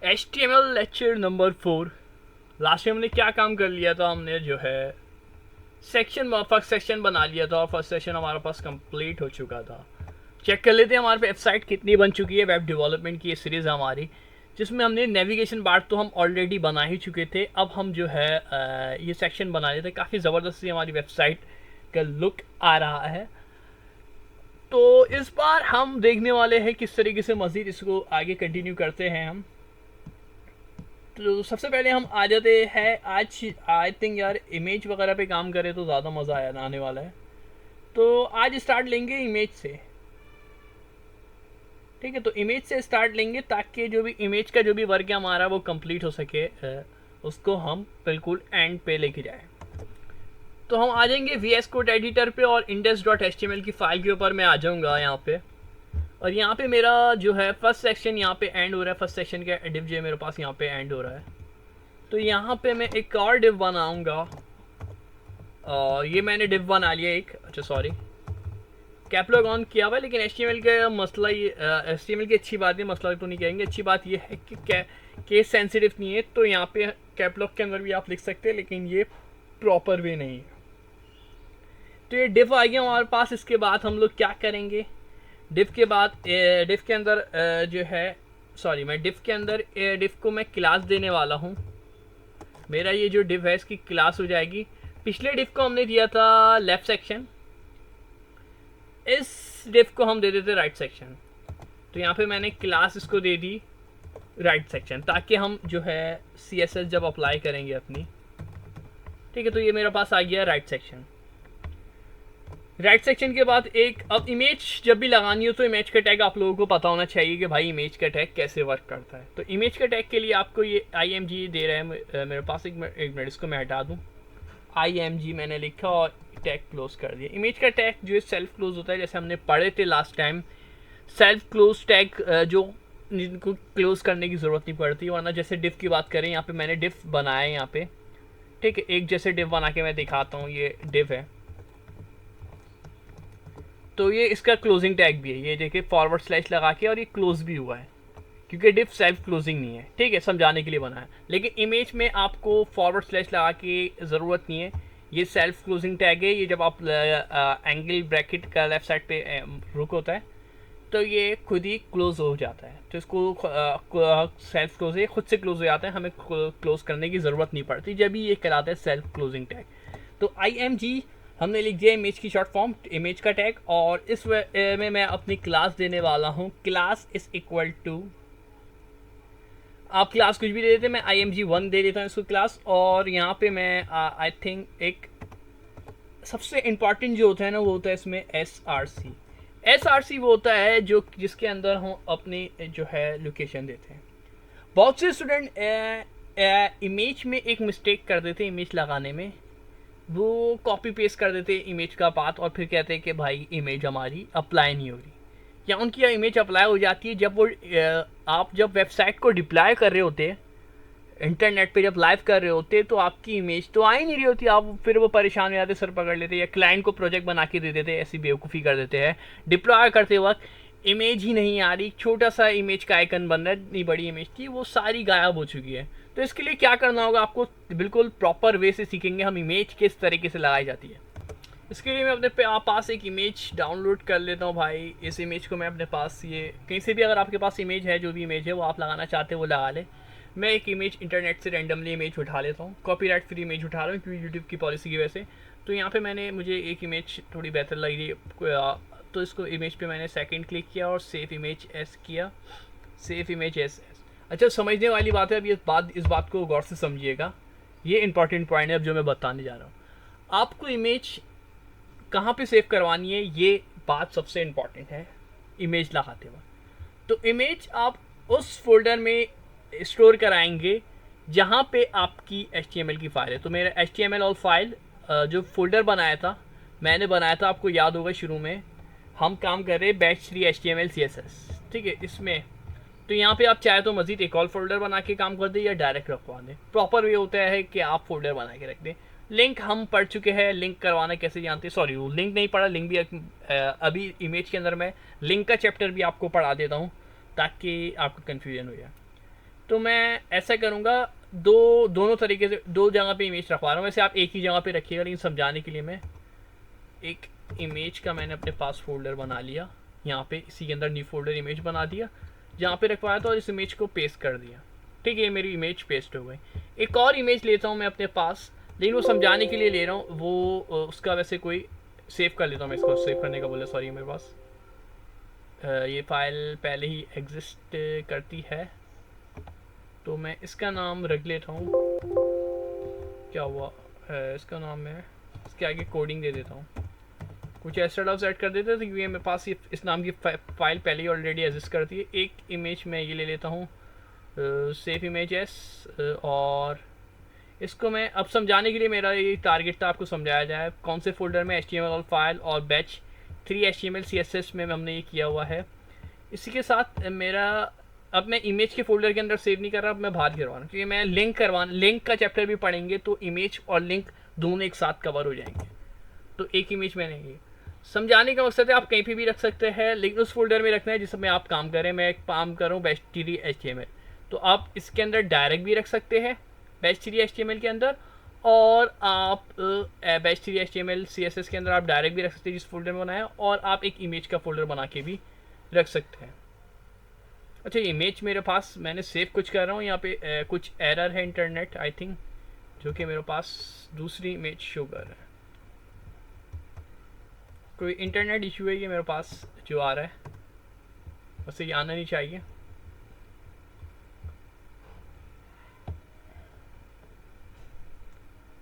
HTML lecture number 4। Last में हमने क्या काम कर लिया था, हमने जो है सेक्शन फर्स्ट सेक्शन बना लिया था और फर्स्ट सेक्शन हमारे पास कंप्लीट हो चुका था। चेक कर लेते हैं हमारे वेबसाइट कितनी बन चुकी है। वेब डेवलपमेंट की ये सीरीज़ है हमारी, जिसमें हमने नेविगेशन पार्ट तो हम ऑलरेडी बना ही चुके थे। अब हम जो है ये सेक्शन बना लेते हैं। काफ़ी ज़बरदस्ती हमारी वेबसाइट का लुक आ रहा है। तो इस बार हम देखने वाले हैं किस तरीके से मज़ीद इसको आगे कंटिन्यू करते हैं हम। तो सबसे पहले हम आ जाते हैं आज, आई थिंक यार इमेज वगैरह पे काम करें तो ज़्यादा मज़ा आने वाला है। तो आज स्टार्ट लेंगे इमेज से। ठीक है, तो इमेज से स्टार्ट लेंगे ताकि जो भी इमेज का जो भी वर्क है हमारा वो कंप्लीट हो सके, उसको हम बिल्कुल एंड पे लेके जाएं। तो हम आ जाएंगे VS कोड एडिटर पे और index.html की फाइल के ऊपर मैं आ जाऊंगा यहाँ पे। और यहाँ पे मेरा जो है फर्स्ट सेक्शन यहाँ पे एंड हो रहा है। फर्स्ट सेक्शन का डिव जो मेरे पास यहाँ पे एंड हो रहा है। तो यहाँ पे मैं एक और डिव बनाऊंगा। ये मैंने डिव बना लिया एक, अच्छा सॉरी कैपलॉग ऑन किया हुआ है, लेकिन HTML का मसला ये HTML की अच्छी बात है, मसला तो नहीं कहेंगे, अच्छी बात ये है कि केस सेंसिटिव नहीं है। तो यहाँ पे कैपलॉग के अंदर भी आप लिख सकते हैं, लेकिन ये प्रॉपर वे नहीं है। तो ये डिव आ गया हमारे पास। इसके बाद हम लोग क्या करेंगे, डिव के बाद डिव के अंदर जो है सॉरी मैं डिव के अंदर डिव को मैं क्लास देने वाला हूँ। मेरा ये जो डिव है इसकी क्लास हो जाएगी। पिछले डिव को हमने दिया था लेफ्ट सेक्शन, इस डिव को हम दे देते राइट सेक्शन। तो यहाँ पे मैंने क्लास इसको दे दी राइट सेक्शन, ताकि हम जो है CSS जब अप्लाई करेंगे अपनी। ठीक है, तो ये मेरे पास आ गया राइट सेक्शन। राइट सेक्शन के बाद एक, अब इमेज जब भी लगानी हो तो इमेज का टैग आप लोगों को पता होना चाहिए कि भाई इमेज का टैग कैसे वर्क करता है। तो इमेज का टैग के लिए आपको ये IMG दे रहा है मेरे पास। एक मिनट इसको मैं हटा दूँ। IMG मैंने लिखा और टैग क्लोज कर दिया। इमेज का टैग जो है सेल्फ क्लोज होता है, जैसे हमने पढ़े थे last time. Self close tag जो जिनको क्लोज करने की ज़रूरत नहीं पड़ती, वरना जैसे डिव की बात करें, यहाँ पे मैंने डिव बनाया है यहाँ पे। ठीक है, एक जैसे डिव बना के मैं दिखाता हूँ। ये डिव है, तो ये इसका क्लोजिंग टैग भी है, ये देखिए फॉरवर्ड स्लैश लगा के, और ये क्लोज भी हुआ है क्योंकि डिव सेल्फ क्लोजिंग नहीं है। ठीक है, समझाने के लिए बना है। लेकिन इमेज में आपको फॉरवर्ड स्लैश लगा के ज़रूरत नहीं है, ये सेल्फ क्लोजिंग टैग है। ये जब आप एंगल ब्रैकेट का लेफ्ट साइड पे रुक होता है तो ये खुद ही क्लोज हो जाता है। तो इसको सेल्फ क्लोज है, खुद से क्लोज हो जाता है, हमें क्लोज करने की ज़रूरत नहीं पड़ती, जब भी ये कहलाता है सेल्फ क्लोजिंग टैग। तो IMG हमने लिख दिया इमेज की शॉर्ट फॉर्म, इमेज का टैग। और इस में मैं अपनी क्लास देने वाला हूँ। क्लास इज इक्वल टू, आप क्लास कुछ भी दे देते, मैं IMG1 दे देता हूँ इसको क्लास। और यहाँ पे मैं आई थिंक एक सबसे इम्पॉर्टेंट जो होता है ना, वो होता है इसमें SRC। SRC वो होता है जो जिसके अंदर हम अपनी जो है लोकेशन देते हैं। बहुत से स्टूडेंट इमेज में एक मिस्टेक कर देते हैं, इमेज लगाने में वो कॉपी पेस्ट कर देते हैं इमेज का पाथ, और फिर कहते हैं कि भाई इमेज हमारी अप्लाई नहीं हो रही, या उनकी इमेज अप्लाई हो जाती है जब वो आप जब वेबसाइट को डिप्लॉय कर रहे होते हैं, इंटरनेट पे जब लाइव कर रहे होते, तो आपकी इमेज तो आ ही नहीं रही होती। आप फिर वो परेशान हो जाते, सर पकड़ लेते, या क्लाइंट को प्रोजेक्ट बना के दे देते, ऐसी बेवकूफ़ी कर देते हैं। डिप्लॉय करते वक्त इमेज ही नहीं आ रही, छोटा सा इमेज का आइकन बन रहा है, इतनी बड़ी इमेज थी वो सारी गायब हो चुकी है। तो इसके लिए क्या करना होगा, आपको बिल्कुल प्रॉपर वे से सीखेंगे हम इमेज किस तरीके से लगाई जाती है। इसके लिए मैं अपने पास एक इमेज डाउनलोड कर लेता हूँ भाई। इस इमेज को मैं अपने पास, ये कहीं से भी अगर आपके पास इमेज है, जो भी इमेज है वो आप लगाना चाहते हैं वो लगा ले। मैं एक इमेज इंटरनेट से रैंडमली इमेज उठा लेता हूँ, कॉपीराइट फ्री इमेज उठा रहा हूँ क्योंकि यूट्यूब की पॉलिसी की वजह से। तो यहाँ पे मुझे एक इमेज थोड़ी बेहतर लग रही है, तो इसको इमेज पे मैंने सेकंड क्लिक किया और सेव इमेज एस किया, सेव इमेज एस। अच्छा, समझने वाली बात है। अब इस बात को गौर से समझिएगा, ये इंपॉर्टेंट पॉइंट है अब जो मैं बताने जा रहा हूँ। आपको इमेज कहाँ पे सेव करवानी है, ये बात सबसे इम्पॉर्टेंट है इमेज लगाते वक्त। तो इमेज आप उस फोल्डर में स्टोर कराएंगे जहाँ पे आपकी HTML की फ़ाइल है। तो मेरा HTML और फाइल जो फोल्डर बनाया था, मैंने बनाया था, आपको याद होगा शुरू में हम काम कर रहे हैं batch3 HTML CSS। ठीक है, इसमें तो यहाँ पे आप चाहे तो मज़ीद एक और फोल्डर बना के काम कर दें या डायरेक्ट रखवा दें। प्रॉपर वे होता है कि आप फोल्डर बना के रख दें। लिंक हम पढ़ चुके हैं, लिंक करवाना कैसे जानते हैं। सॉरी, वो लिंक नहीं पढ़ा, लिंक भी अभी इमेज के अंदर मैं लिंक का चैप्टर भी आपको पढ़ा देता हूँ ताकि आपको कन्फ्यूजन हो जाए। तो मैं ऐसा करूँगा, दोनों तरीके से दो जगह पे इमेज रखवा रहा हूँ। वैसे आप एक ही जगह पे रखिएगा, लेकिन समझाने के लिए मैं एक इमेज का मैंने अपने पास फोल्डर बना लिया, यहाँ पे इसी के अंदर न्यू फोल्डर इमेज बना दिया, जहाँ पे रखवाया था, और इस इमेज को पेस्ट कर दिया। ठीक है, मेरी इमेज पेस्ट हो गई। एक और इमेज लेता हूँ मैं अपने पास, लेकिन वो समझाने के लिए ले रहा हूँ। वो उसका वैसे कोई सेव कर लेता हूँ मैं, इसको सेव करने का बोला, सॉरी मेरे पास ये फाइल पहले ही एग्जिस्ट करती है, तो मैं इसका नाम रख लेता हूँ। क्या हुआ, इसका नाम मैं इसके आगे कोडिंग दे देता हूँ, कुछ एक्स्ट्रा लफ्ज़ ऐड कर देते थे, क्योंकि मेरे पास ये इस नाम की फाइल पहले ही ऑलरेडी एग्जिस्ट करती है। एक इमेज मैं ये ले लेता हूँ, सेव इमेजेस, और इसको मैं अब समझाने के लिए, मेरा ये टारगेट था आपको समझाया जाए कौन से फोल्डर में HTML फाइल और बैच 3 HTML CSS में हमने ये किया हुआ है। इसी के साथ मेरा, अब मैं इमेज के फोल्डर के अंदर सेव नहीं कर रहा, अब मैं बाहर करवा रहा हूँ, क्योंकि मैं लिंक का चैप्टर भी पढ़ेंगे, तो इमेज और लिंक दोनों एक साथ कवर हो जाएंगे। तो एक इमेज में नहीं, समझाने का मकसद है आप कहीं पे भी रख सकते हैं, लेकिन उस फोल्डर में रखना है जिसमें आप काम करें। मैं एक काम कर रहा हूँ बैच 3 HTML, तो आप इसके अंदर डायरेक्ट भी रख सकते हैं बैच 3 HTML के अंदर, और आप बैच 3 HTML CSS के अंदर आप डायरेक्ट भी रख सकते हैं जिस फोल्डर में बनाया, और आप एक इमेज का फोल्डर बना के भी रख सकते हैं। अच्छा, इमेज मेरे पास, मैंने सेव कुछ कर रहा हूँ, यहाँ पे कुछ एरर है इंटरनेट आई थिंक, जो कि मेरे पास दूसरी इमेज शो कर रहा है। कोई इंटरनेट इशू है ये मेरे पास जो आ रहा है, वैसे ये आना नहीं चाहिए।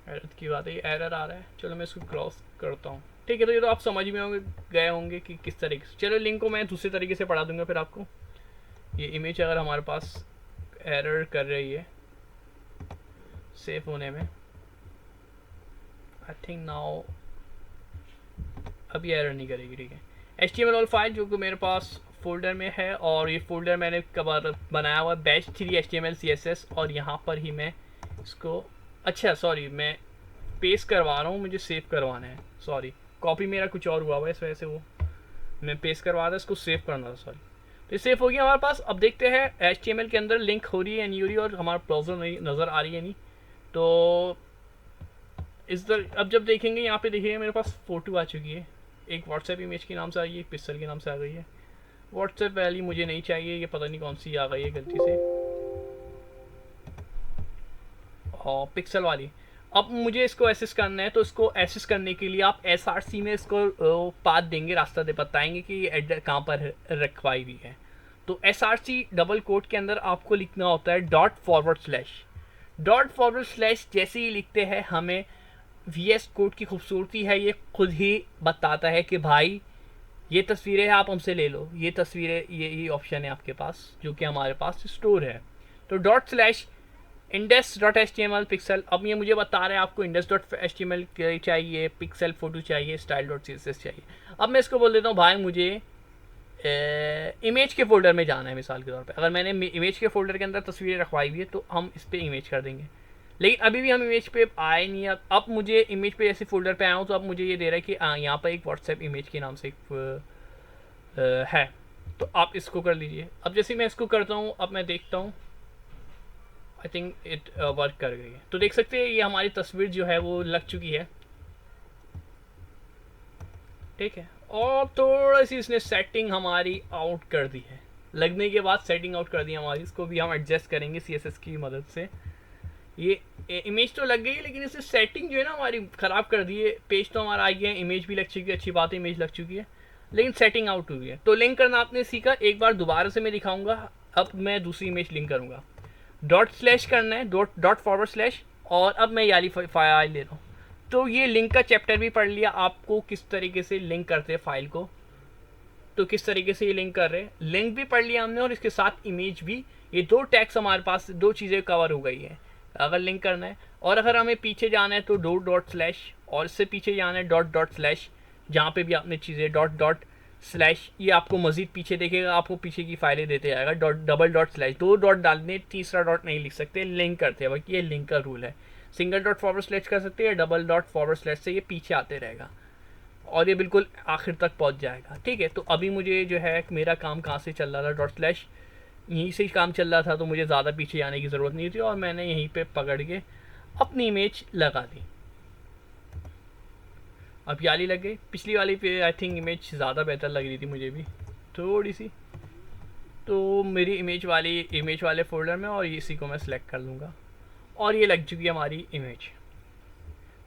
एरर की बात है, ये एरर आ रहा है। चलो मैं इसको क्रॉस करता हूँ। ठीक है, तो ये तो आप समझ में गए होंगे कि किस तरीके से। चलो लिंक को मैं दूसरे तरीके से पढ़ा दूंगा फिर आपको। ये इमेज अगर हमारे पास एरर कर रही है सेव होने में, आई थिंक नाउ अभी एरर नहीं करेगी। ठीक है, HTML फाइल जो कि मेरे पास फोल्डर में है, और ये फोल्डर मैंने कवर बनाया हुआ है बैच 3 HTML CSS, और यहाँ पर ही मैं इसको, अच्छा सॉरी, मैं पेस्ट करवा रहा हूँ, मुझे सेव करवाना है, सॉरी कॉपी मेरा कुछ और हुआ हुआ है, इस वजह से वो मैं पेस्ट करवा रहा था, इसको सेव करना था, सॉरी। तो ये सेव हो गया हमारे पास। अब देखते हैं HTML के अंदर लिंक हो रही है नहीं हो रही, और हमारा ब्राउज़र नहीं नज़र आ रही है नहीं, तो अब जब देखेंगे यहाँ पे देखिए मेरे पास फ़ोटो आ चुकी है, एक व्हाट्सएप इमेज के नाम से आई है, एक पिक्सल के नाम से आ गई है। व्हाट्सएप वैल्यू मुझे नहीं चाहिए, ये पता नहीं कौन सी आ गई है गलती से, और पिक्सल वाली। अब मुझे इसको एसेस करना है, तो इसको एसेस करने के लिए आप SRC में इसको पाथ देंगे, रास्ता दे बताएंगे कि ये एड्रेस कहाँ पर रखवाई हुई है। तो SRC डबल कोट के अंदर आपको लिखना होता है $/। जैसे ही लिखते हैं, हमें VS कोड की खूबसूरती है, ये खुद ही बताता है कि भाई ये तस्वीरें हैं, आप हमसे ले लो, ये तस्वीरें, ये ऑप्शन है आपके पास जो कि हमारे पास स्टोर है। तो $index.html पिक्सल, अब ये मुझे बता रहे हैं आपको index.html चाहिए, पिक्सल फोटो चाहिए, style.css चाहिए। अब मैं इसको बोल देता हूँ भाई मुझे इमेज के फोल्डर में जाना है। मिसाल के तौर पे अगर मैंने इमेज के फोल्डर के अंदर तस्वीरें रखवाई हुई है, तो हम इस पर इमेज कर देंगे, लेकिन अभी भी हम इमेज पे आए नहीं है। अब मुझे इमेज पे ऐसे फोल्डर पे आया हूँ, तो अब मुझे ये दे रहा है कि यहाँ पर एक व्हाट्सएप इमेज के नाम से एक है, तो आप इसको कर लीजिए। अब जैसे मैं इसको करता हूँ, अब मैं देखता हूँ, आई थिंक इट वर्क कर गई है। तो देख सकते हैं ये हमारी तस्वीर जो है वो लग चुकी है। ठीक है, और थोड़ा सी इसने सेटिंग हमारी आउट कर दी है, लगने के बाद सेटिंग आउट कर दी हमारी। इसको भी हम एडजस्ट करेंगे CSS की मदद से। ये इमेज तो लग गई है, लेकिन इससे सेटिंग जो है ना हमारी ख़राब कर दी है। पेज तो हमारा आ गया है, इमेज भी लग चुकी है, अच्छी बात है, इमेज लग चुकी है, लेकिन सेटिंग आउट हुई है। तो लिंक करना आपने सीखा, एक बार दोबारा से मैं दिखाऊंगा। अब मैं दूसरी इमेज लिंक करूँगा, $/ करना है, $/, और अब मैं याली फाइल ले रहा हूँ। तो ये लिंक का चैप्टर भी पढ़ लिया, आपको किस तरीके से लिंक करते हैं फाइल को, तो किस तरीके से ये लिंक कर रहे हैं, लिंक भी पढ़ लिया हमने, और इसके साथ इमेज भी। ये दो टैग्स हमारे पास, दो चीज़ें कवर हो गई है अगर लिंक करना है। और अगर हमें पीछे जाना है तो $, और इससे पीछे जाना है $, जहाँ पे भी आपने चीज़ें $/, ये आपको मज़ीद पीछे देखेगा, आपको पीछे की फाइलें देते जाएगा। $/, 2 डॉट डालने, तीसरा डॉट नहीं लिख सकते, लिंक करते हैं, बाकी ये लिंक का रूल है। सिंगल $/ कर सकते हैं, $/, से ये पीछे आते रहेगा, और ये बिल्कुल आखिर तक पहुंच जाएगा। ठीक है, तो अभी मुझे जो है मेरा काम कहाँ से चल रहा था, यहीं से ही काम चल रहा था, तो मुझे ज़्यादा पीछे जाने की ज़रूरत नहीं थी और मैंने यहीं पे पकड़ के अपनी इमेज लगा दी। अब याली लग गई। पिछली वाली पे आई थिंक इमेज ज़्यादा बेहतर लग रही थी मुझे भी थोड़ी सी, तो मेरी इमेज वाले फोल्डर में, और इसी को मैं सिलेक्ट कर लूँगा और ये लग चुकी है हमारी इमेज।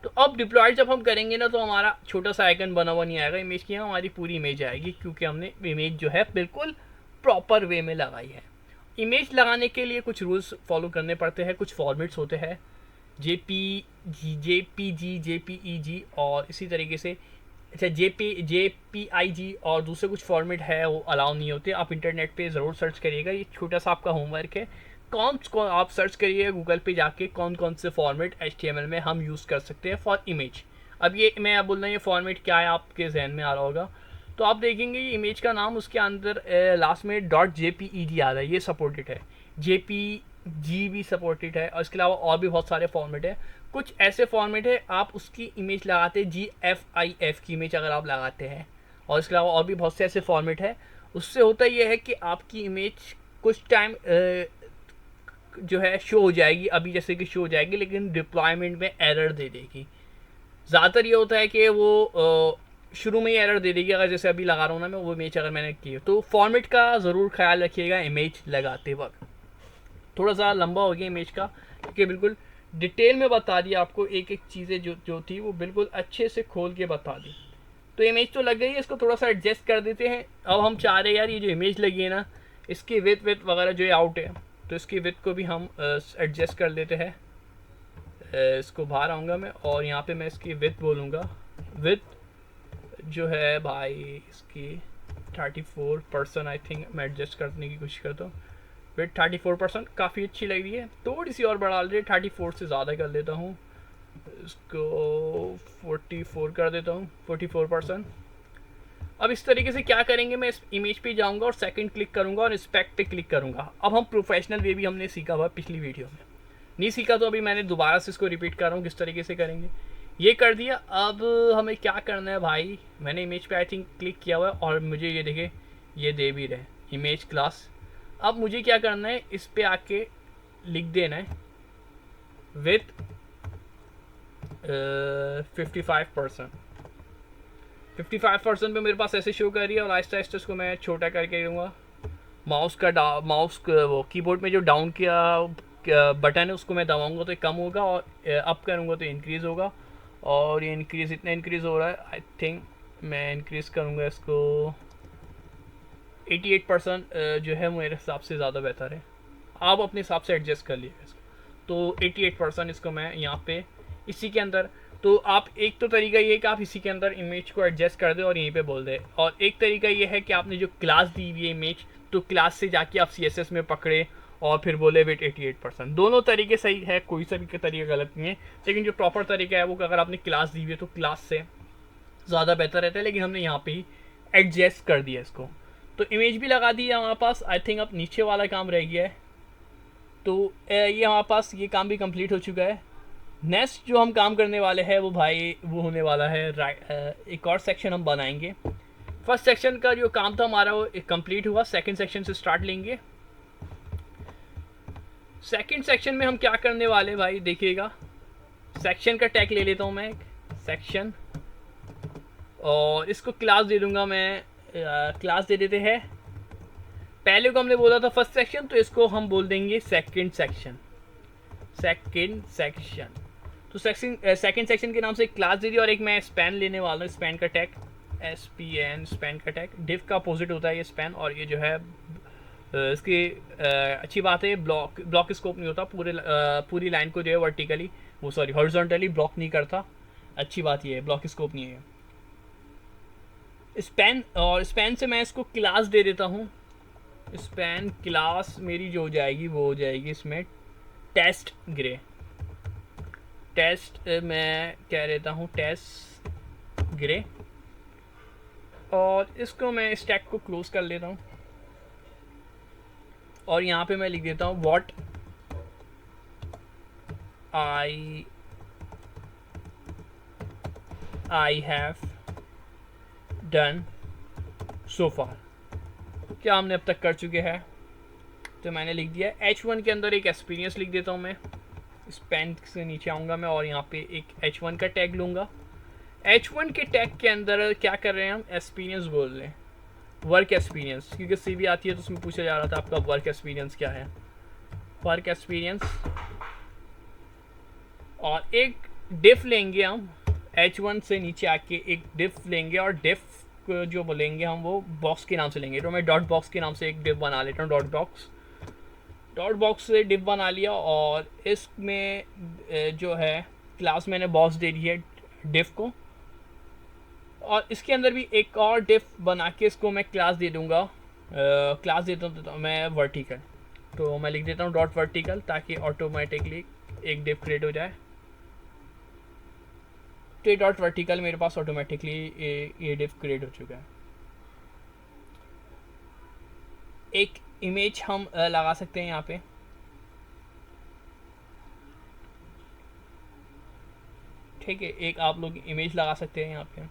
तो अब डिप्लॉय जब हम करेंगे ना, तो हमारा छोटा सा आइकन बना हुआ नहीं आएगा इमेज की, हमारी पूरी इमेज आएगी, क्योंकि हमने इमेज जो है बिल्कुल प्रॉपर वे में लगाई है। इमेज लगाने के लिए कुछ रूल्स फॉलो करने पड़ते हैं, कुछ फॉर्मेट्स होते हैं, जेपीजी, जेपीईजी और इसी तरीके से, अच्छा जेपीआईजी और दूसरे कुछ फॉर्मेट है वो अलाउ नहीं होते। आप इंटरनेट पे ज़रूर सर्च करिएगा, ये छोटा सा आपका होमवर्क है। कौन आप सर्च करिए गूगल पे जाके कौन कौन से फॉर्मेट HTML में हम यूज़ कर सकते हैं फॉर इमेज। अब ये मैं आप बोल रहा हूँ ये फॉर्मेट क्या है, आपके जहन में आ रहा होगा। तो आप देखेंगे ये इमेज का नाम, उसके अंदर लास्ट में .jpeg आ रहा है, ये सपोर्टेड है। JPG भी सपोर्टेड है, और इसके अलावा और भी बहुत सारे फॉर्मेट है। कुछ ऐसे फॉर्मेट है आप उसकी इमेज लगाते हैं, GIF की इमेज अगर आप लगाते हैं, और इसके अलावा और भी बहुत से ऐसे फॉर्मेट है। उससे होता यह है कि आपकी इमेज कुछ टाइम जो है शो हो जाएगी, अभी जैसे कि शो हो जाएगी, लेकिन डिप्लॉयमेंट में एरर दे देगी। ज़्यादातर ये होता है कि वो शुरू में ही एरर दे देगी, अगर जैसे अभी लगा रहा हूँ ना मैं वो इमेज अगर मैंने की है। तो फॉर्मेट का ज़रूर ख्याल रखिएगा इमेज लगाते वक्त। थोड़ा सा लंबा हो गया इमेज का, क्योंकि बिल्कुल डिटेल में बता दिया आपको, एक एक चीज़ें जो थी वो बिल्कुल अच्छे से खोल के बता दी। तो इमेज तो लग गई है, इसको थोड़ा सा एडजस्ट कर देते हैं। अब हम चाह रहे हैं यार ये जो इमेज लगी है ना, इसकी विथ वगैरह जो आउट है, तो इसकी विथ को भी हम एडजस्ट कर लेते हैं। इसको बाहर आऊँगा मैं, और यहाँ पे मैं इसकी विथ बोलूँगा। विथ जो है भाई इसकी 34% आई थिंक मैं एडजस्ट करने की कोशिश करता हूँ। विथ 34% काफ़ी अच्छी लग रही है, थोड़ी सी और बढ़ा ले, 34 से ज़्यादा कर लेता हूँ, इसको 44 कर देता हूँ, 44%। अब इस तरीके से क्या करेंगे, मैं इस इमेज पे जाऊंगा और सेकंड क्लिक करूंगा और इंस्पेक्ट पे क्लिक करूंगा। अब हम प्रोफेशनल वे भी हमने सीखा हुआ पिछली वीडियो में, नहीं सीखा तो अभी मैंने दोबारा से इसको रिपीट कर रहा हूँ किस तरीके से करेंगे। ये कर दिया। अब हमें क्या करना है भाई, मैंने इमेज पे आई थिंक क्लिक किया हुआ है और मुझे ये देखे ये दे भी रहे इमेज क्लास। अब मुझे क्या करना है, इस पे आके लिख देना है विथ 55%। 55% पे मेरे पास ऐसे शो कर रही है, और आहिस्ता आहिस्ता इसको मैं छोटा करके दूँगा। माउस वो कीबोर्ड में जो डाउन किया बटन है उसको मैं दबाऊंगा तो ये कम होगा, और अप करूँगा तो इंक्रीज़ होगा। और ये इंक्रीज़ इतना इंक्रीज़ हो रहा है, आई थिंक मैं इंक्रीज़ करूँगा इसको 88%। जो है मेरे हिसाब से ज़्यादा बेहतर है, आप अपने हिसाब से एडजस्ट कर लीजिएगा इसको। तो 88% इसको मैं यहाँ पे इसी के अंदर, तो आप एक तो तरीका ये है कि आप इसी के अंदर इमेज को एडजस्ट कर दें और यहीं पे बोल दें, और एक तरीका ये है कि आपने जो क्लास दी हुई है इमेज, तो क्लास से जाके आप CSS में पकड़े और फिर बोले विथ 88%। दोनों तरीके सही है, कोई सा भी तरीका गलत नहीं है, लेकिन जो प्रॉपर तरीका है वो अगर आपने क्लास दी हुई है तो क्लास से ज़्यादा बेहतर रहता है। लेकिन हमने यहाँ पे ही एडजस्ट कर दिया इसको, तो इमेज भी लगा दी है हमारे पास। आई थिंक अब नीचे वाला काम रह गया है, तो ये हमारे पास ये काम भी कंप्लीट हो चुका है। नेक्स्ट जो हम काम करने वाले हैं वो भाई वो होने वाला है एक और सेक्शन हम बनाएंगे। फर्स्ट सेक्शन का जो काम था हमारा वो कंप्लीट हुआ, सेकंड सेक्शन से स्टार्ट लेंगे। सेकंड सेक्शन में हम क्या करने वाले भाई देखिएगा, सेक्शन का टैग ले लेता हूँ मैं, एक सेक्शन, और इसको क्लास दे दूंगा मैं, क्लास दे देते हैं। पहले को हमने बोला था फर्स्ट सेक्शन, तो इसको हम बोल देंगे सेकंड सेक्शन। सेकंड सेक्शन, तो सेकंड सेक्शन के नाम से एक क्लास दे दी, और एक मैं स्पैन लेने वाला हूँ, स्पैन का टैग, SPN स्पैन का टैग। डिव का अपोजिट होता है ये स्पैन, और ये जो है इसकी अच्छी बात है, ब्लॉक स्कोप नहीं होता, पूरी लाइन को जो है वर्टिकली वो सॉरी हॉरिजॉन्टली ब्लॉक नहीं करता। अच्छी बात ये है, ब्लॉक स्कोप नहीं है स्पैन। और स्पैन से मैं इसको क्लास दे देता हूँ। स्पैन क्लास मेरी जो हो जाएगी वो हो जाएगी इसमें टेस्ट ग्रे। टेस्ट मैं कह देता हूँ टेस्ट ग्रे, और इसको मैं इस टैग को क्लोज कर लेता हूँ, और यहाँ पे मैं लिख देता हूँ what I have done so far. क्या हमने अब तक कर चुके हैं, तो मैंने लिख दिया H1 के अंदर एक एक्सपीरियंस लिख देता हूँ मैं। इस पेन से नीचे आऊँगा मैं और यहाँ पे एक H1 का टैग लूँगा। H1 के टैग के अंदर क्या कर रहे हैं हम, एक्सपीरियंस बोल रहे हैं, वर्क एक्सपीरियंस, क्योंकि CV आती है तो उसमें पूछा जा रहा था आपका वर्क एक्सपीरियंस क्या है। वर्क एक्सपीरियंस, और एक डिफ लेंगे हम, H1 से नीचे आके एक डिफ लेंगे, और डिफ जो बोलेंगे हम वो बॉक्स के नाम से लेंगे। तो मैं डॉट बॉक्स के नाम से एक डिफ बना लेता हूँ, डॉट बॉक्स से डिफ बना लिया। और इसमें जो है क्लास मैंने बॉक्स दे दी है डिफ को, और इसके अंदर भी एक और डिफ बना के इसको मैं क्लास दे दूँगा। क्लास देता हूँ मैं वर्टिकल, तो मैं लिख देता हूँ डॉट वर्टिकल, ताकि ऑटोमेटिकली एक डिफ क्रिएट हो जाए। तो ये डॉट वर्टिकल मेरे पास ऑटोमेटिकली ये डिफ क्रिएट हो चुका है। एक इमेज हम लगा सकते हैं यहाँ पे, ठीक है, एक आप लोग इमेज लगा सकते हैं यहाँ पे।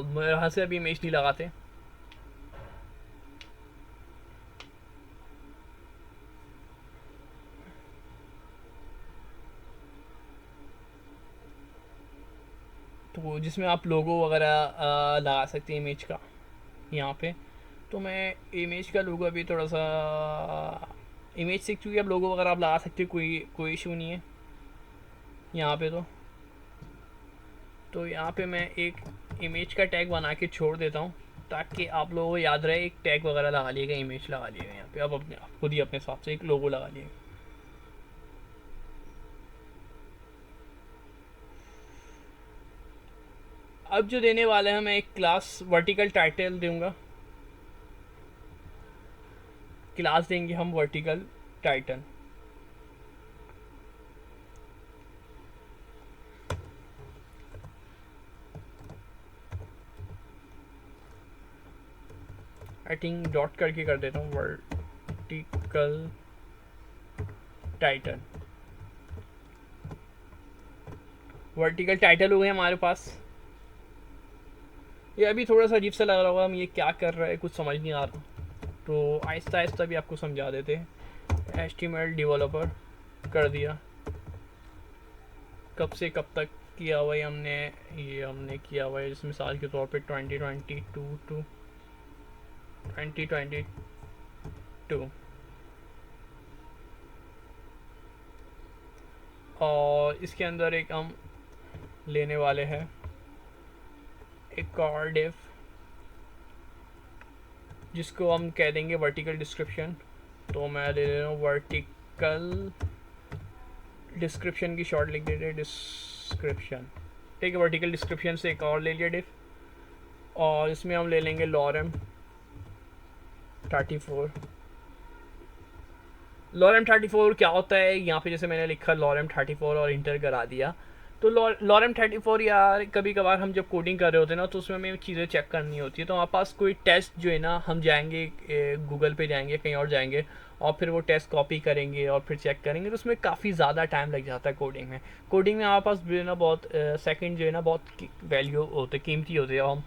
मेरे हाथ से अभी इमेज नहीं लगाते। तो जिसमें आप लोगो वगैरह लगा सकते हैं इमेज का यहाँ पे। तो मैं इमेज का लोगो अभी थोड़ा सा इमेज से, क्योंकि आप लोगो वगैरह आप लगा सकते हो, कोई इशू नहीं है यहाँ पे। तो यहाँ पे मैं एक इमेज का टैग बना के छोड़ देता हूँ, ताकि आप लोगों को याद रहे, एक टैग वगैरह लगा लिएगा, इमेज लगा लिएगा यहाँ पे। अब अपने खुद ही अपने हिसाब से एक लोगो लगा लिएगा। अब जो देने वाले हैं, मैं एक क्लास वर्टिकल टाइटल दूंगा, क्लास देंगे हम vertical title. I think dot करके कर देता हूँ, वर्टिकल टाइटल। वर्टिकल टाइटल हो गए हमारे पास। ये अभी थोड़ा सा अजीब सा लग रहा होगा, हम ये क्या कर रहे हैं, कुछ समझ नहीं आ रहा, तो आहिस्ता आहिस्ता भी आपको समझा देते हैं। HTML डेवलपर कर दिया, कब से कब तक किया हुआ है हमने, ये हमने किया हुआ है इस मिसाल के तौर पे 2022 टू 2022, और इसके अंदर एक हम लेने वाले हैं एक और डिव, जिसको हम कह देंगे वर्टिकल डिस्क्रिप्शन। तो मैं ले रहा हूँ वर्टिकल डिस्क्रिप्शन की शॉर्ट लिख देते हैं, डिस्क्रिप्शन, ठीक है। वर्टिकल डिस्क्रिप्शन से एक और ले लिया डिफ, और इसमें हम ले लेंगे लॉरम 34। लॉरम 34 क्या होता है, यहाँ पे जैसे मैंने लिखा लॉरम 34 और इंटर करा दिया। तो लॉरम 34 यार, कभी कभार हम जब कोडिंग कर रहे होते हैं ना, तो उसमें हमें चीज़ें चेक करनी होती है। तो हमारे पास कोई टेस्ट जो है ना, हम जाएंगे गूगल पे जाएंगे, कहीं और जाएंगे, और फिर वो टेस्ट कॉपी करेंगे और फिर चेक करेंगे, तो उसमें काफ़ी ज़्यादा टाइम लग जाता है कोडिंग में हमारे पास जो है ना बहुत सेकंड जो है ना बहुत वैल्यू होते, कीमती होते हैं। हम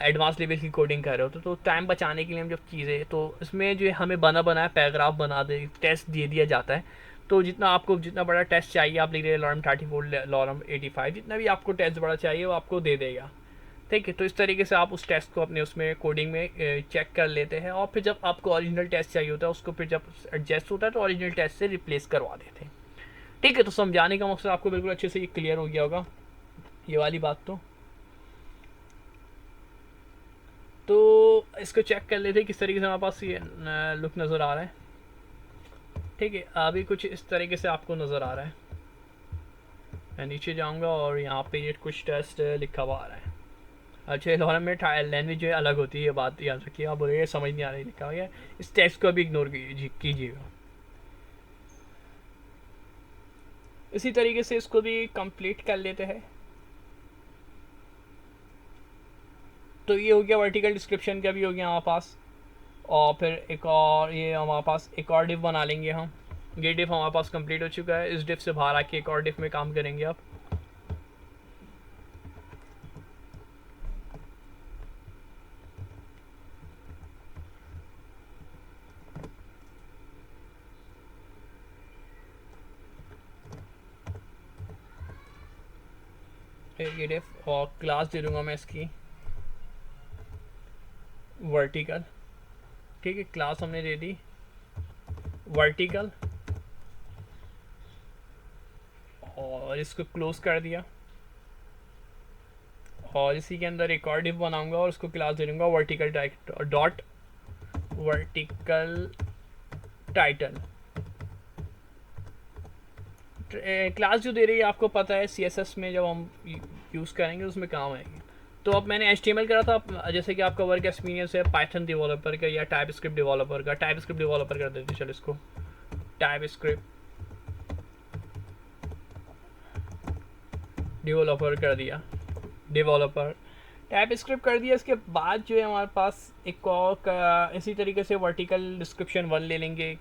एडवांस लेवल की कोडिंग कर रहे होते, तो टाइम बचाने के लिए हम जब चीज़ें, तो इसमें जो हमें बनाया पैराग्राफ बना दे, टेस्ट दे दिया जाता है। तो जितना बड़ा टेस्ट चाहिए आप लिख रहे लॉरम 34, लॉरम 85, जितना भी आपको टेस्ट बड़ा चाहिए वो आपको दे देगा, ठीक है। तो इस तरीके से आप उस टेस्ट को अपने उसमें कोडिंग में चेक कर लेते हैं, और फिर जब आपको ओरिजिनल टेस्ट चाहिए होता है उसको फिर जब एडजस्ट होता है तो ओरिजिनल टेस्ट से रिप्लेस करवा देते हैं, ठीक है। तो समझाने का मकसद आपको बिल्कुल अच्छे से ये क्लियर हो गया होगा, ये वाली बात। तो इसको चेक कर लेते हैं किस तरीके से हमारे पास ये लुक नज़र आ रहा है, ठीक है। अभी कुछ इस तरीके से आपको नज़र आ रहा है। मैं नीचे जाऊंगा और यहाँ पे ये कुछ टेस्ट लिखा हुआ आ रहा है। अच्छा, लॉरम में लैंग्वेज जो है अलग होती है, ये बात याद रखिए। आप बोलिए समझ नहीं आ रही लिखा हुआ है, इस टेक्स्ट को भी इग्नोर कीजिएगा। इसी तरीके से इसको भी कंप्लीट कर लेते हैं। तो ये हो गया वर्टिकल डिस्क्रिप्शन का भी हो गया हमारे पास, और फिर एक और ये हमारे पास एक और डिफ बना लेंगे हम। ये डिफ हमारे पास कंप्लीट हो चुका है। इस डिफ से बाहर आके एक और डिफ में काम करेंगे अब। एडिफ और क्लास दे दूंगा मैं इसकी वर्टिकल। ठीक है, क्लास हमने दे दी वर्टिकल और इसको क्लोज कर दिया और इसी के अंदर एक और डिव बनाऊंगा और उसको क्लास दे दूंगा vertical dot vertical title. Class जो दे रही है आपको पता है CSS में जब हम यूज़ करेंगे उसमें काम आएगी। तो अब मैंने HTML करा था, जैसे कि आपका वर्क एक्सपीरियंस है पाइथन डेवलपर का या टाइपस्क्रिप्ट डेवलपर का। टाइपस्क्रिप्ट डेवलपर कर देते चलो इसको, टाइपस्क्रिप्ट डेवलपर कर दिया, डेवलपर टाइपस्क्रिप्ट कर दिया। इसके बाद जो है हमारे पास एक और इसी तरीके से वर्टिकल डिस्क्रिप्शन 1 ले लेंगे एक।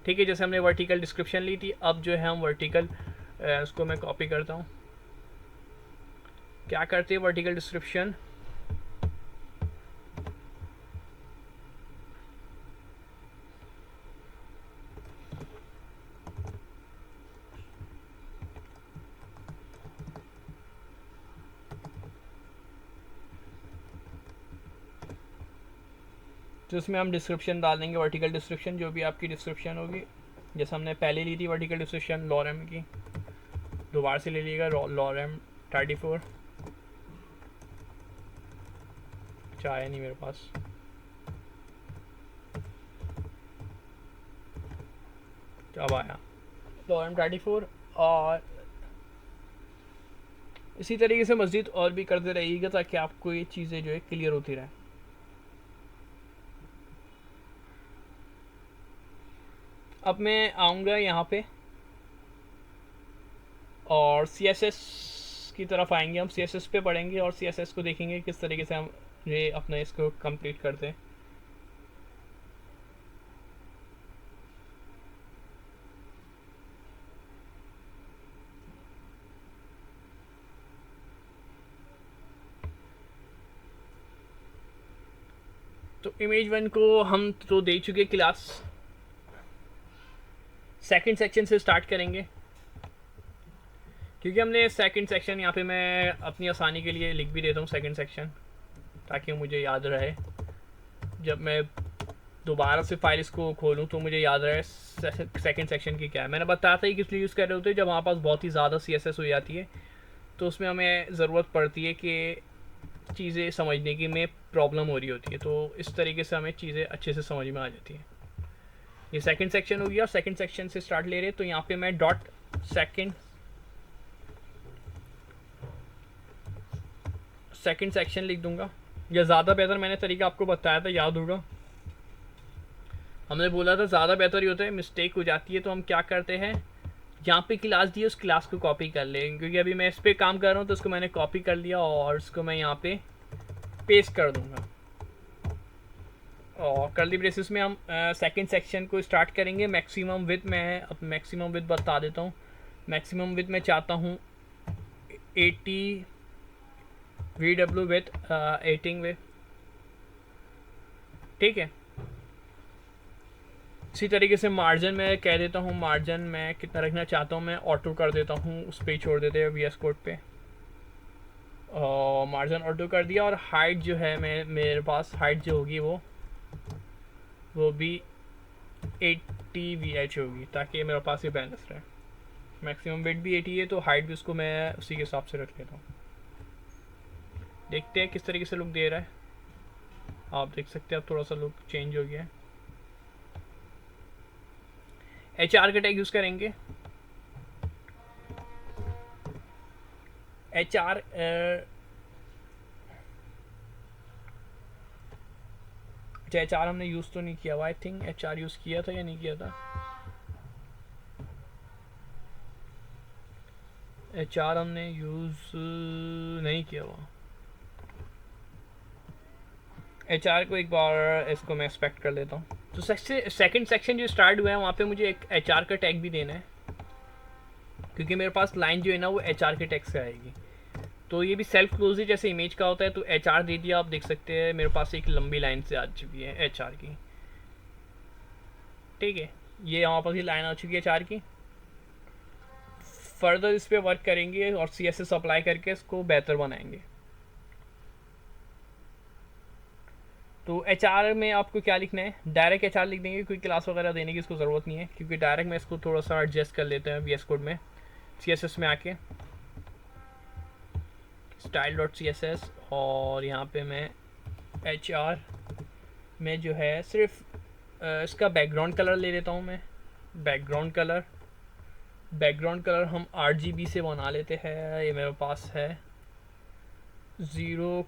ठीक है, जैसे हमने वर्टिकल डिस्क्रिप्शन ली थी, अब जो है हम वर्टिकल उसको मैं कॉपी करता हूँ। क्या करते हैं वर्टिकल डिस्क्रिप्शन, तो उसमें हम डिस्क्रिप्शन डाल देंगे, वर्टिकल डिस्क्रिप्शन जो भी आपकी डिस्क्रिप्शन होगी। जैसे हमने पहले ली थी वर्टिकल डिस्क्रिप्शन लॉरेम की, दोबारा से ले लीजिएगा लॉरेम 34। अच्छा आया नहीं मेरे पास, अब आया लॉरेम 34। और इसी तरीके से मस्जिद और भी करते रहिएगा ताकि आपको ये चीज़ें जो है क्लियर होती रहे। अब मैं आऊँगा यहाँ पे और CSS की तरफ आएंगे, हम CSS पे पढ़ेंगे और CSS को देखेंगे किस तरीके से हम ये अपना इसको कंप्लीट करते हैं। तो इमेज 1 को हम तो दे चुके क्लास, सेकंड सेक्शन से स्टार्ट करेंगे क्योंकि हमने सेकंड सेक्शन यहाँ पे मैं अपनी आसानी के लिए लिख भी देता हूँ सेकंड सेक्शन ताकि मुझे याद रहे। जब मैं दोबारा से फाइल इसको खोलूँ तो मुझे याद रहे सेकंड सेक्शन की क्या है। मैंने बताया था कि किस लिए यूज़ कर रहे होते हैं, जब हमारे पास बहुत ही ज़्यादा CSS हो जाती है तो उसमें हमें ज़रूरत पड़ती है कि चीज़ें समझने की में प्रॉब्लम हो रही होती है, तो इस तरीके से हमें चीज़ें अच्छे से समझ में आ जाती हैं। ये सेकंड सेक्शन हो गया, सेकंड सेक्शन से स्टार्ट ले रहे तो यहाँ पे मैं डॉट सेकंड सेक्शन लिख दूंगा, या ज़्यादा बेहतर मैंने तरीका आपको बताया था, याद होगा हमने बोला था ज़्यादा बेहतर ही होता है, मिस्टेक हो जाती है तो हम क्या करते हैं यहाँ पे क्लास दी उस क्लास को कॉपी कर लें, क्योंकि अभी मैं इस पर काम कर रहा हूँ तो उसको मैंने कॉपी कर लिया और उसको मैं यहाँ पे पेस्ट कर दूँगा। और कर्ली ब्रेसेस में हम सेकंड सेक्शन को स्टार्ट करेंगे। मैक्सिमम विड्थ मैं अब मैक्सिमम विड्थ बता देता हूँ। मैक्सिमम विड्थ मैं चाहता हूँ 80 VW विथ 18 विथ, ठीक है। इसी तरीके से मार्जिन मैं कह देता हूँ, मार्जिन मैं कितना रखना चाहता हूँ, मैं ऑटो कर देता हूँ, उस पर छोड़ देते हैं VS कोड पे। मार्जिन ऑटो कर दिया और हाइट जो है मेरे पास हाइट जो होगी वो भी 80 VH होगी ताकि मेरे पास ये बैलेंस रहे। मैक्सिमम वेट भी 80 है तो हाइट भी उसको मैं उसी के हिसाब से रख लेता हूँ। देखते हैं किस तरीके से लुक दे रहा है, आप देख सकते हैं अब थोड़ा सा लुक चेंज हो गया है। HR का टैग यूज़ करेंगे। HR अच्छा HR हमने यूज़ तो नहीं किया हुआ, आई थिंक HR यूज़ किया था या नहीं किया था। HR हमने यूज़ नहीं किया हुआ। HR को एक बार इसको मैं एक्सपेक्ट कर लेता हूँ। तो सेकंड सेक्शन जो स्टार्ट हुआ है वहाँ पे मुझे एक HR का टैग भी देना है, क्योंकि मेरे पास लाइन जो है ना वो HR के टैग से आएगी। तो ये भी सेल्फ क्लोज जैसे इमेज का होता है, तो HR दे दिया। आप देख सकते हैं मेरे पास एक लंबी लाइन से आ चुकी है HR की, ठीक है। ये हमारे पास ये लाइन आ चुकी है HR की। फर्दर इस पर वर्क करेंगे और CSS अप्लाई करके इसको बेहतर बनाएंगे। तो HR में आपको क्या लिखना है, डायरेक्ट HR लिख देंगे, कोई क्लास वगैरह देने की इसको ज़रूरत नहीं है, क्योंकि डायरेक्ट में इसको थोड़ा सा एडजस्ट कर लेते हैं VS कोड में, CSS में आके style.css, और यहाँ पे मैं HR में जो है सिर्फ इसका बैकग्राउंड कलर ले लेता हूँ मैं। बैकग्राउंड कलर हम RGB से बना लेते हैं, ये मेरे पास है 0,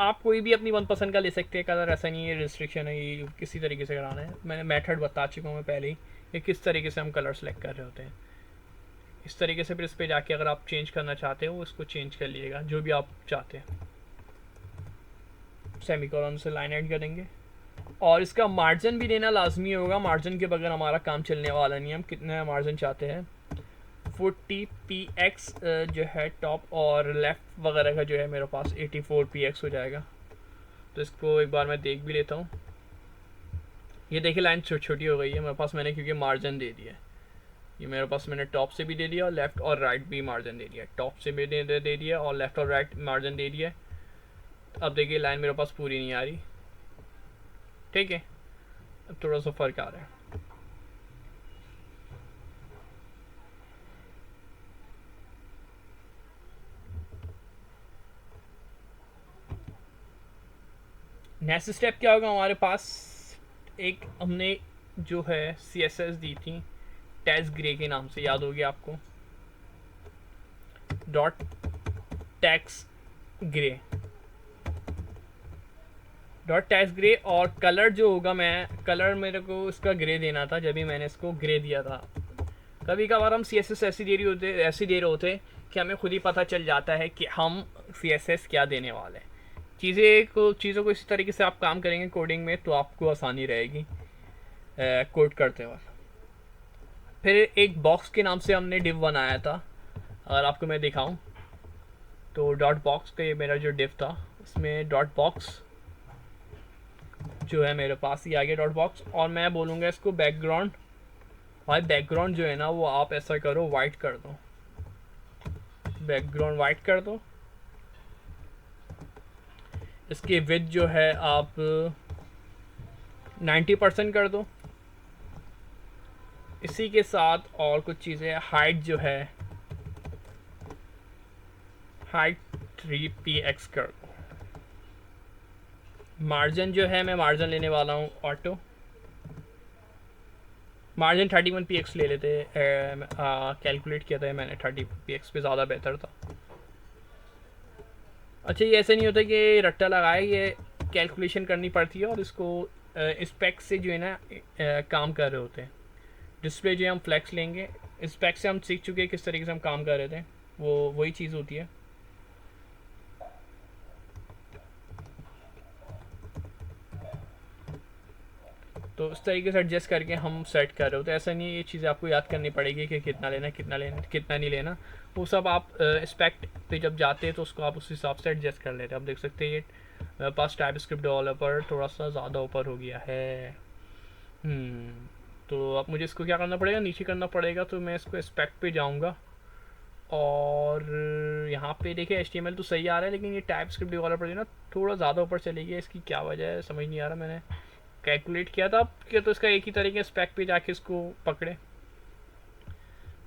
आप कोई भी अपनी मनपसंद का ले सकते हैं कलर, ऐसा नहीं है रिस्ट्रिक्शन है ये किसी तरीके से कराना है। मैंने मेथड बता चुका हूँ मैं पहले ही कि किस तरीके से हम कलर सेलेक्ट कर रहे होते हैं। इस तरीके से फिर इस पर जाके अगर आप चेंज करना चाहते हो इसको चेंज कर लीजिएगा जो भी आप चाहते हैं। सेमीकोलन से लाइन ऐड करेंगे और इसका मार्जिन भी देना लाजमी होगा, मार्जिन के बगैर हमारा काम चलने वाला नहीं है। हम कितना मार्जिन चाहते हैं, 40px जो है टॉप, और लेफ़्ट वगैरह का जो है मेरे पास 84px हो जाएगा। तो इसको एक बार मैं देख भी लेता हूँ। ये देखिए लाइन छोटी हो गई है मेरे पास, मैंने क्योंकि मार्जिन दे दिया है। ये मेरे पास मैंने टॉप से भी दे दिया और लेफ़्ट और राइट भी मार्जिन दे दिया, टॉप से भी दे दिया और लेफ़्ट और राइट मार्जिन दे दिया। अब देखिए लाइन मेरे पास पूरी नहीं आ रही, ठीक है, अब थोड़ा सा फ़र्क आ रहा है। नेक्स्ट स्टेप क्या होगा हमारे पास, एक हमने जो है CSS दी थी टेक्स्ट ग्रे के नाम से, याद होगी आपको, डॉट टेक्स्ट ग्रे और कलर जो होगा, मैं कलर मेरे को इसका ग्रे देना था जब भी मैंने इसको ग्रे दिया था। कभी कभार हम CSS ऐसे दे रहे होते कि हमें खुद ही पता चल जाता है कि हम CSS क्या देने वाले हैं। चीज़ों को इसी तरीके से आप काम करेंगे कोडिंग में तो आपको आसानी रहेगी कोड करते वक्त। फिर एक बॉक्स के नाम से हमने डिव बनाया था, अगर आपको मैं दिखाऊं तो डॉट बॉक्स का ये मेरा जो डिव था उसमें डॉट बॉक्स जो है मेरे पास ये आ गया डॉट बॉक्स, और मैं बोलूँगा इसको बैकग्राउंड। भाई बैकग्राउंड जो है ना वो आप ऐसा करो वाइट कर दो, बैकग्राउंड वाइट कर दो। इसकी विड्थ जो है आप 90% कर दो। इसी के साथ और कुछ चीज़ें, हाइट जो है हाइट 3px कर दो। मार्जिन जो है मैं मार्जिन लेने वाला हूँ ऑटो, मार्जिन 31px ले लेते, कैलकुलेट किया था मैंने 30px पे, ज़्यादा बेहतर था। अच्छा ये ऐसा नहीं होता कि रट्टा लगाए, ये कैलकुलेशन करनी पड़ती है और इसको स्पेक्स से जो है ना काम कर रहे होते हैं। डिस्प्ले जो है हम फ्लेक्स लेंगे, स्पेक्स से हम सीख चुके हैं किस तरीके से हम काम कर रहे थे, वो वही चीज़ होती है। तो इस तरीके से एडजस्ट करके हम सेट कर रहे होते हैं। ऐसा नहीं है, ये चीज़ें आपको याद करनी पड़ेगी कि कितना लेना कितना नहीं लेना, वो सब आप स्पेक्ट पे जब जाते हैं तो उसको आप उस हिसाब से एडजस्ट कर लेते हैं। आप देख सकते हैं ये मेरे पास टाइपस्क्रिप्ट डेवलपर थोड़ा सा ज़्यादा ऊपर हो गया है। तो अब मुझे इसको क्या करना पड़ेगा, नीचे करना पड़ेगा। तो मैं इसको स्पेक्ट पे जाऊँगा और यहाँ पे देखिए HTML तो सही आ रहा है, लेकिन ये टाइपस्क्रिप्ट डेवलपर जो ना थोड़ा ज़्यादा ऊपर चली गई, इसकी क्या वजह है समझ नहीं आ रहा। मैंने कैलकुलेट किया था कि तो इसका एक ही तरीके स्पेक पे जाके इसको पकड़े।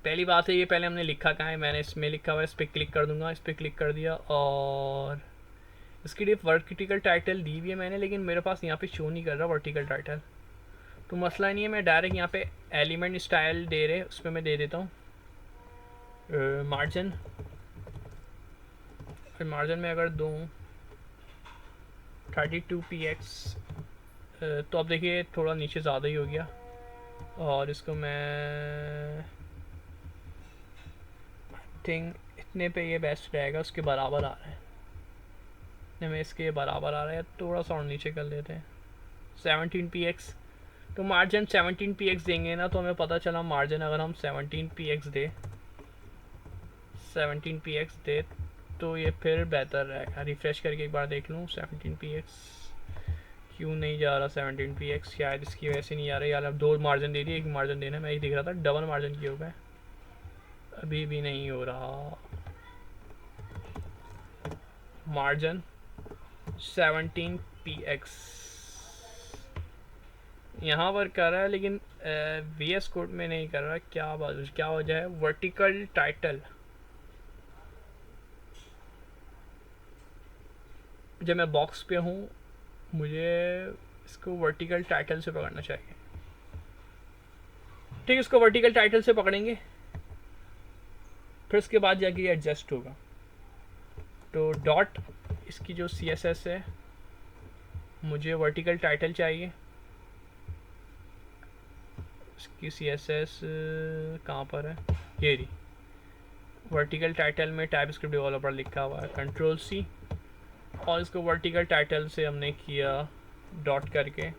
पहली बात है ये पहले हमने लिखा कहाँ है, मैंने इसमें लिखा हुआ है, इस पर क्लिक कर दूंगा, इस पर क्लिक कर दिया और इसकी डिफ वर्टिकल टाइटल दी हुई है मैंने, लेकिन मेरे पास यहाँ पे शो नहीं कर रहा वर्टिकल टाइटल। तो मसला नहीं है, मैं डायरेक्ट यहाँ पे एलिमेंट स्टाइल दे रहे उस पर मैं दे देता हूँ मार्जिन। फिर मार्जिन में अगर दूँ 32px तो अब देखिए थोड़ा नीचे ज़्यादा ही हो गया, और इसको मैं थिंक इतने पे ये बेस्ट रहेगा, उसके बराबर आ रहा है, इतने में इसके बराबर आ रहा है, थोड़ा सा और नीचे कर लेते हैं 17px। तो मार्जिन 17px देंगे ना, तो हमें पता चला मार्जिन अगर हम 17px दे तो ये फिर बेहतर रहेगा। रिफ़्रेश करके एक बार देख लूँ 17px क्यों नहीं जा रहा, 17px शायद इसकी वजह से नहीं आ रहा। यार अब दो मार्जिन दे दिए, एक मार्जिन देना मैं ही दिख रहा था, डबल मार्जिन क्यों हो गए। अभी भी नहीं हो रहा। मार्जिन 17px यहाँ पर कर रहा है, लेकिन VS कोड में नहीं कर रहा। क्या वजह है? वर्टिकल टाइटल, जब मैं बॉक्स पे हूँ मुझे इसको वर्टिकल टाइटल से पकड़ना चाहिए। ठीक है, इसको वर्टिकल टाइटल से पकड़ेंगे, फिर उसके बाद जाके ये एडजस्ट होगा। तो डॉट इसकी जो CSS है, मुझे वर्टिकल टाइटल चाहिए। इसकी CSS कहाँ पर है? ये रही। वर्टिकल टाइटल में टाइपस्क्रिप्ट डेवलपर लिखा हुआ है, Ctrl+C, और इसको वर्टिकल टाइटल से हमने किया डॉट करके।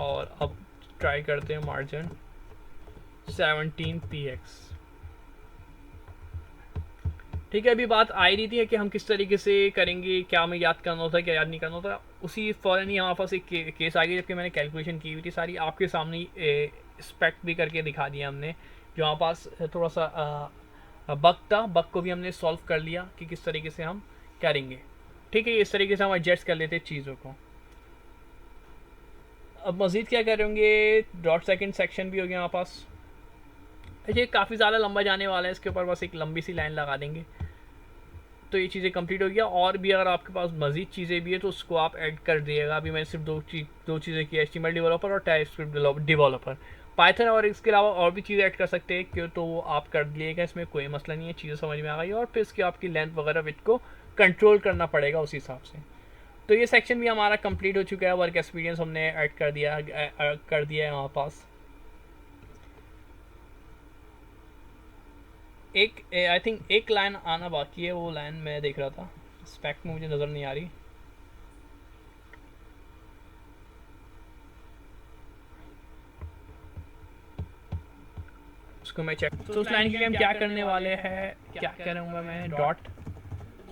और अब ट्राई करते हैं मार्जिन 17px। ठीक है, अभी बात आ ही रही थी कि हम किस तरीके से करेंगे, क्या हमें याद करना होता है, क्या याद नहीं करना होता। उसी फ़ौरन ही हमारे पास एक केस आ गई, जबकि मैंने कैलकुलेशन की हुई थी सारी, आपके सामने ही स्पेक्ट भी करके दिखा दिया हमने। जो हमारे पास थोड़ा सा बग था, बग को भी हमने सॉल्व कर लिया कि किस तरीके से हम करेंगे। ठीक है, इस तरीके से हम एडजस्ट कर लेते चीज़ों को। अब मज़ीद क्या करेंगे? डॉट सेकंड सेक्शन भी हो गया हमारे पास। ये काफ़ी ज़्यादा लंबा जाने वाला है, इसके ऊपर बस एक लंबी सी लाइन लगा देंगे तो ये चीज़ें कंप्लीट हो गया। और भी अगर आपके पास मज़ीद चीज़ें भी है तो उसको आप ऐड कर दिएगा। अभी मैंने सिर्फ दो चीज़ें की, HTML डेवलपर और टाइपस्क्रिप्ट डेवलपर। पाइथन और इसके अलावा और भी चीज़ें ऐड कर सकते हैं, क्यों तो वो आप कर दिएगा, इसमें कोई मसला नहीं है। चीज़ें समझ में आ गई, और फिर इसकी आपकी लेंथ वगैरह विड्थ को कंट्रोल करना पड़ेगा उस हिसाब से। तो ये सेक्शन भी हमारा कंप्लीट हो चुका है। वर्क एक्सपीरियंस हमने ऐड कर दिया है हमारे पास। एक आई थिंक एक लाइन आना बाकी है, वो लाइन मैं देख रहा था, स्पेक में मुझे नज़र नहीं आ रही। उसको मैं चेक, तो उस लाइन के लिए हम क्या करने वाले हैं, क्या करूँगा मैं, डॉट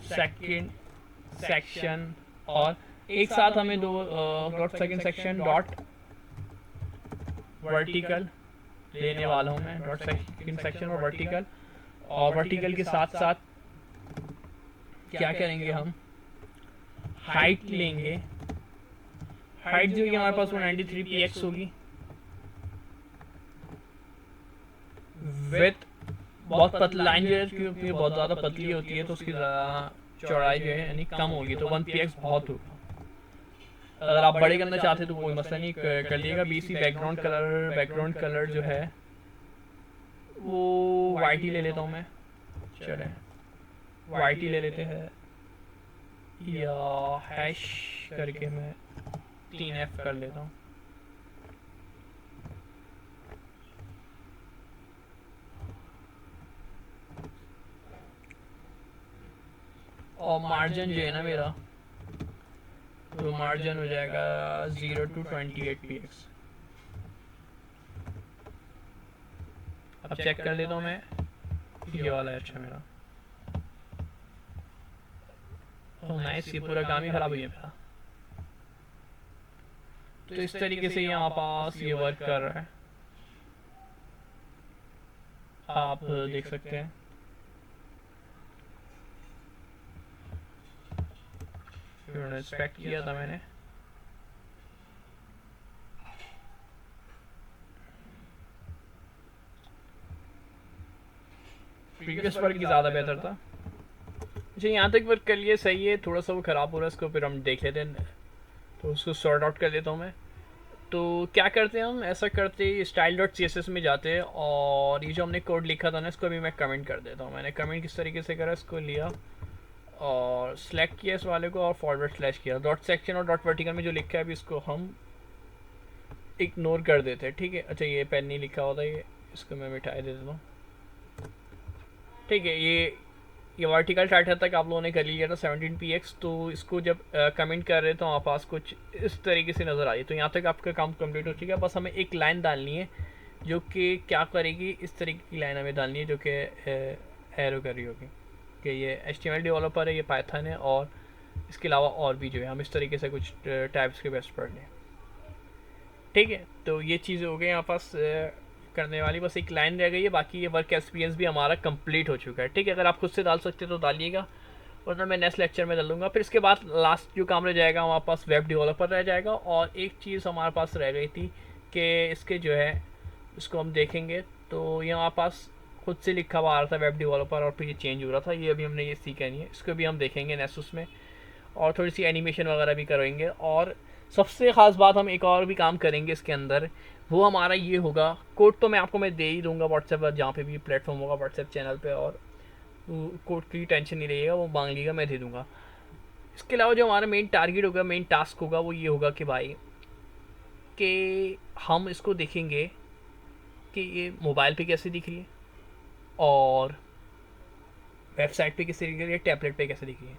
सेकंड सेक्शन, और एक साथ हमें दो dot second section dot vertical लेने वाला हूँ मैं। डॉट सेकंड सेक्शन और वर्टिकल, और वर्टिकल के साथ साथ क्या करेंगे हम, हाइट लेंगे। हाइट जो कि हमारे पास 193px होगी। विथ बहुत पतली लाइन जो है, क्योंकि बहुत ज़्यादा पतली होती है तो उसकी चौड़ाई जो है यानी कम होगी, तो 1px बहुत होगा। अगर आप बड़े करना चाहते तो कोई मसला नहीं, कर लिएगा। BC बैकग्राउंड कलर जो है वो वाइट ही ले लेता हूँ मैं। चले वाइट ही ले लेते हैं, या हैश करके मैं 3F कर लेता हूँ। और मार्जिन जो है ना मेरा, तो मार्जिन हो जाएगा 0 to 28px। अब चेक कर लेता हूँ मैं, ये वाला है अच्छा मेरा। ओह नाइस, ये पूरा काम ही खराब हो गया मेरा। तो इस तरीके से यहाँ पास ये वर्क कर रहा है, आप देख सकते हैं। इंस्पेक्ट किया था मैंने, प्रीवियस वर्क की ज़्यादा बेहतर था। अच्छा, यहाँ तक वर्क कर लिए, सही है। थोड़ा सा वो ख़राब हो रहा है, इसको फिर हम देख लेते हैं, तो उसको सॉर्ट आउट कर देता हूँ मैं। तो क्या करते हैं हम, ऐसा करते हैं style.css में जाते हैं, और ये जो हमने कोड लिखा था ना, इसको अभी मैं कमेंट कर देता हूँ। मैंने कमेंट किस तरीके से करा, इसको लिया और सेलेक्ट किया इस वाले को, और फॉरवर्ड स्लैश किया। डॉट सेक्शन और डॉट वर्टिकल में जो लिखा है अभी इसको हम इग्नोर कर देते हैं। ठीक है, अच्छा ये पेन नहीं लिखा होता, ये इसको मैं मिटा दे देता हूँ। ठीक है, ये वर्टिकल टाइटल तक आप लोगों ने कर लिया था 17px। तो इसको जब कमेंट कर रहे तो हमारे पास कुछ इस तरीके से नज़र आ रही। तो यहाँ तक आपका काम कंप्लीट हो चुका है। बस हमें एक लाइन डालनी है जो कि क्या करेगी, इस तरीके की लाइन हमें डालनी है जो कि एरो कर रही होगी कि ये HTML डेवलपर है, ये पाइथन है, और इसके अलावा और भी जो है हम इस तरीके से कुछ टाइप्स के बेस्ट पढ़ लें। ठीक है, तो ये चीज़ हो गई यहाँ पास करने वाली बस एक लाइन रह गई है, बाकी ये वर्क एक्सपीरियंस भी हमारा कंप्लीट हो चुका है। ठीक है, अगर आप खुद से डाल सकते तो डालिएगा, वरना मैं नेक्स्ट लेक्चर में डालूंगा। फिर इसके बाद लास्ट जो काम रह जाएगा हमारे पास वेब डेवलपर रह जाएगा। और एक चीज़ हमारे पास रह गई थी कि इसके जो है इसको हम देखेंगे तो ये हमारे पास खुद से लिखा हुआ आ रहा था वेब डेवलपर, और फिर ये चेंज हो रहा था। ये अभी हमने ये सीखा नहीं है, इसको भी हम देखेंगे नेक्स्ट में, और थोड़ी सी एनिमेशन वगैरह भी करेंगे। और सबसे ख़ास बात हम एक और भी काम करेंगे इसके अंदर, वो हमारा ये होगा, कोड तो मैं आपको मैं दे ही दूंगा व्हाट्सएप पर, जहाँ पे भी प्लेटफॉर्म होगा व्हाट्सएप चैनल पे, और कोड की टेंशन नहीं रहिएगा, वो मांग लीजिएगा मैं दे दूंगा। इसके अलावा जो हमारा मेन टारगेट होगा, मेन टास्क होगा, वो ये होगा कि भाई कि हम इसको देखेंगे कि ये मोबाइल पे कैसे दिख रही है, और वेबसाइट पे कैसे दिख रही है, टैबलेट पे कैसे दिख रही है।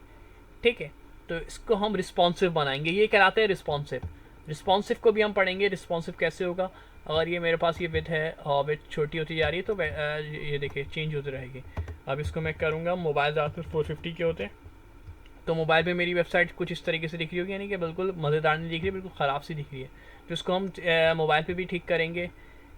ठीक है, तो इसको हम रिस्पॉन्सिव बनाएंगे, ये कहलाते हैं रिस्पॉन्सिव। रिस्पॉन्सिव को भी हम पढ़ेंगे, रिस्पॉन्सिव कैसे होगा। अगर ये मेरे पास ये विथ है और विथ छोटी होती जा रही है तो ये देखिए चेंज होती रहेगी। अब इसको मैं करूँगा, मोबाइल ज़्यादातर 450 के होते हैं, तो मोबाइल पे मेरी वेबसाइट कुछ इस तरीके से दिख रही होगी, यानी कि बिल्कुल मज़ेदार नहीं दिख रही, बिल्कुल ख़राब सी दिख रही है। तो इसको हम मोबाइल पे भी ठीक करेंगे।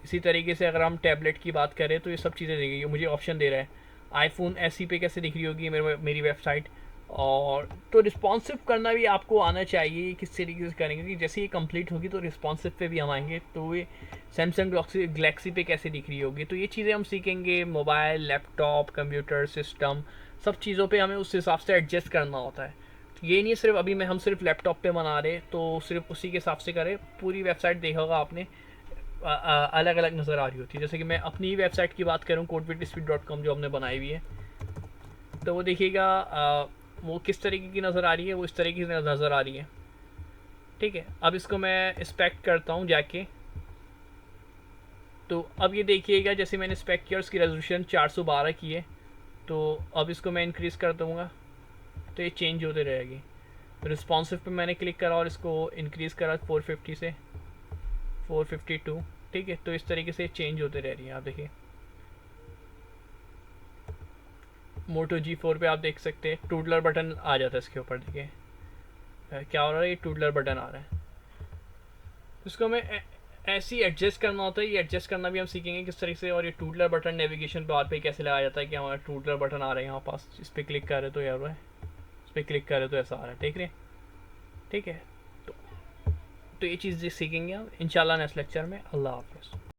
इसी तरीके से अगर हम टैबलेट की बात करें तो ये सब चीज़ें दिखेगी। मुझे ऑप्शन दे रहा है आईफोन एसई पे कैसे दिख रही होगी मेरी वेबसाइट। और तो रिस्पॉन्सिव करना भी आपको आना चाहिए, किस तरीके से करेंगे कि जैसे ये कंप्लीट होगी तो रिस्पॉन्सिव पे भी हम आएंगे, तो ये सैमसंग गैलेक्सी पे कैसे दिख रही होगी। तो ये चीज़ें हम सीखेंगे, मोबाइल, लैपटॉप, कंप्यूटर सिस्टम, सब चीज़ों पे हमें उस हिसाब से एडजस्ट करना होता है। तो ये नहीं सिर्फ अभी मैं हम सिर्फ लैपटॉप पे बना रहे तो सिर्फ उसी के हिसाब से करें। पूरी वेबसाइट देखा होगा आपने, अलग अलग नज़र आ रही होती है। जैसे कि मैं अपनी ही वेबसाइट की बात करूँ, codewithspeed.com जो हमने बनाई हुई है, तो वो देखिएगा वो किस तरीके की नज़र आ रही है, वो इस तरीके की नज़र आ रही है। ठीक है, अब इसको मैं इंस्पेक्ट करता हूँ जाके, तो अब ये देखिएगा जैसे मैंने इंस्पेक्ट किया उसकी रेजोल्यूशन 412 की है, तो अब इसको मैं इंक्रीज़ कर दूँगा तो ये चेंज होते रहेगी। रिस्पॉन्सिव पे मैंने क्लिक करा और इसको इंक्रीज़ करा 450 से 452। ठीक है, तो इस तरीके से चेंज होते रह रही है। आप देखिए मोटो G4 पे आप देख सकते हैं टूडलर बटन आ जाता है इसके ऊपर। देखिए क्या हो रहा है, ये टूडलर बटन आ रहा है। इसको मैं ऐसे ही एडजस्ट करना होता है, ये एडजस्ट करना भी हम सीखेंगे किस तरीके से। और ये टूडलर बटन नेविगेशन बार पे कैसे लगाया जाता है कि हमारा टूडलर बटन आ रहा है यहाँ पास, इस पर क्लिक कर रहे तो यार है, इस पर क्लिक कर रहे तो ऐसा आ रहा है, देख रहे हैं। ठीक है, तो ये चीज़ सीखेंगे हम इंशाल्लाह नेक्स्ट लेक्चर में। अल्लाह हाफ़िज़।